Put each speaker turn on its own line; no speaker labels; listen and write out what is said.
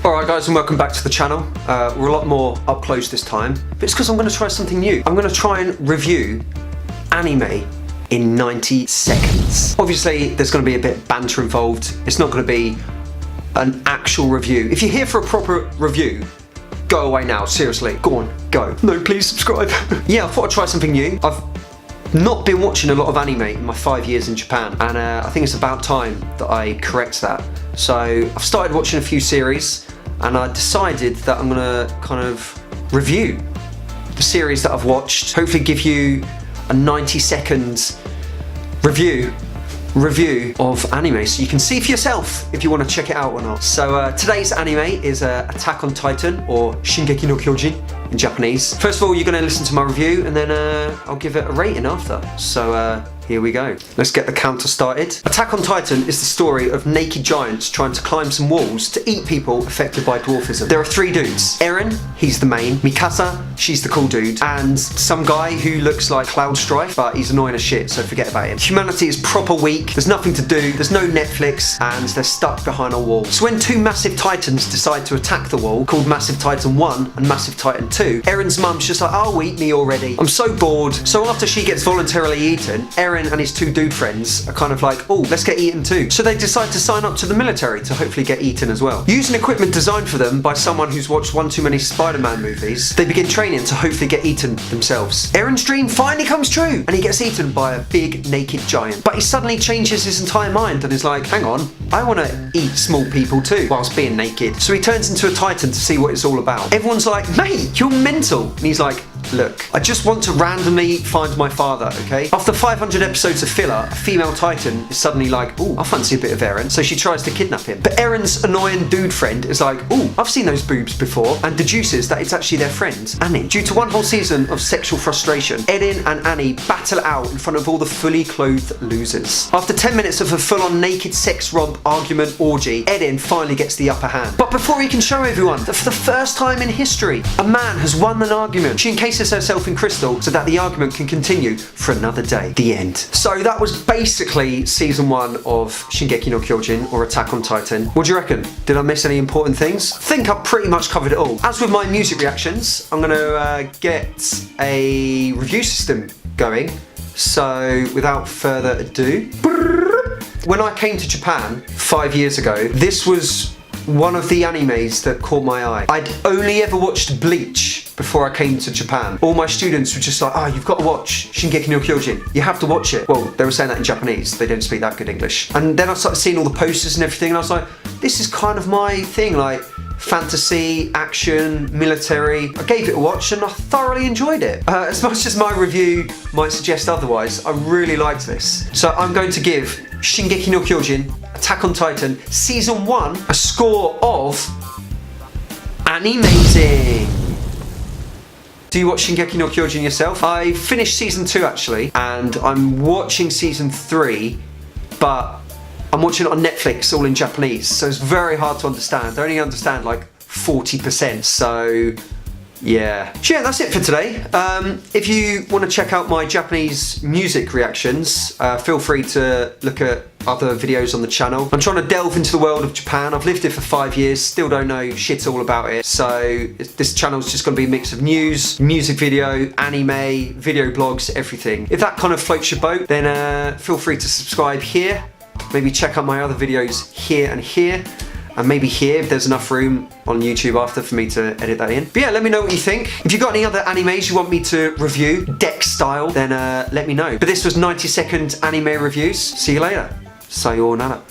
Alright guys, and welcome back to the channel. We're a lot more up close this time, but it's because I'm going to try something new. I'm going to try and review anime in 90 seconds. Obviously there's going to be a bit of banter involved. It's not going to be an actual review. If you're here for a proper review, go away now, seriously. Go on, go. No, please subscribe. Yeah, I thought I'd try something new. I've not been watching a lot of anime in my 5 years in Japan, and I think it's about time that I correct that. So I've started watching a few series, and I decided that I'm gonna kind of review the series that I've watched, hopefully give you a 90 seconds review of anime so you can see for yourself if you want to check it out or not. So today's anime is Attack on Titan, or Shingeki no Kyojin in Japanese. First of all, you're going to listen to my review, and then I'll give it a rating after. So here we go. Let's get the counter started. Attack on Titan is the story of naked giants trying to climb some walls to eat people affected by dwarfism. There are three dudes. Eren, he's the main. Mikasa, she's the cool dude. And some guy who looks like Cloud Strife, but he's annoying as shit, so forget about him. Humanity is proper weak, there's nothing to do, there's no Netflix, and they're stuck behind a wall. So when two massive titans decide to attack the wall, called Massive Titan 1 and Massive Titan 2, Eren's mum's just like, oh, eat me already. I'm so bored. So after she gets voluntarily eaten, Eren and his two dude friends are kind of like, oh, let's get eaten too. So they decide to sign up to the military to hopefully get eaten as well. Using equipment designed for them by someone who's watched one too many Spider-Man movies, they begin training to hopefully get eaten themselves. Eren's dream finally comes true, and he gets eaten by a big naked giant. But he suddenly changes his entire mind and is like, hang on, I want to eat small people too, whilst being naked. So he turns into a titan to see what it's all about. Everyone's like, mate, you're mental. And he's like, look, I just want to randomly find my father, okay? After 500 episodes of filler, a female titan is suddenly like, ooh, I fancy a bit of Eren, so she tries to kidnap him. But Eren's annoying dude friend is like, ooh, I've seen those boobs before, and deduces that it's actually their friend, Annie. Due to one whole season of sexual frustration, Eren and Annie battle it out in front of all the fully clothed losers. After 10 minutes of a full-on naked sex romp argument orgy, Eren finally gets the upper hand. But before he can show everyone that for the first time in history, a man has won an argument, she encases herself in crystal so that the argument can continue for another day. The end. So that was basically season 1 of Shingeki no Kyojin, or Attack on Titan. What do you reckon? Did I miss any important things? I think I've pretty much covered it all. As with my music reactions, I'm gonna get a review system going. So without further ado, when I came to Japan 5 years ago, this was one of the animes that caught my eye. I'd only ever watched Bleach before I came to Japan. All my students were just like, oh, you've got to watch Shingeki no Kyojin. You have to watch it. Well, they were saying that in Japanese. They don't speak that good English. And then I started seeing all the posters and everything, and I was like, this is kind of my thing, like fantasy, action, military. I gave it a watch and I thoroughly enjoyed it. As much as my review might suggest otherwise, I really liked this. So I'm going to give Shingeki no Kyojin, Attack on Titan, Season 1, a score of Animazing. Do you watch Shingeki no Kyojin yourself? I finished Season 2 actually, and I'm watching Season 3, but I'm watching it on Netflix, all in Japanese, so it's very hard to understand. I only understand like 40%, so yeah. So yeah, that's it for today. If you want to check out my Japanese music reactions, feel free to look at other videos on the channel. I'm trying to delve into the world of Japan. I've lived here for 5 years, still don't know shit all about it. So this channel's just going to be a mix of news, music video, anime, video blogs, everything. If that kind of floats your boat, then feel free to subscribe here. Maybe check out my other videos here and here. And maybe here if there's enough room on YouTube after for me to edit that in. But yeah, let me know what you think. If you've got any other animes you want me to review, deck style, then let me know. But this was 90-second anime reviews. See you later. Sayonara.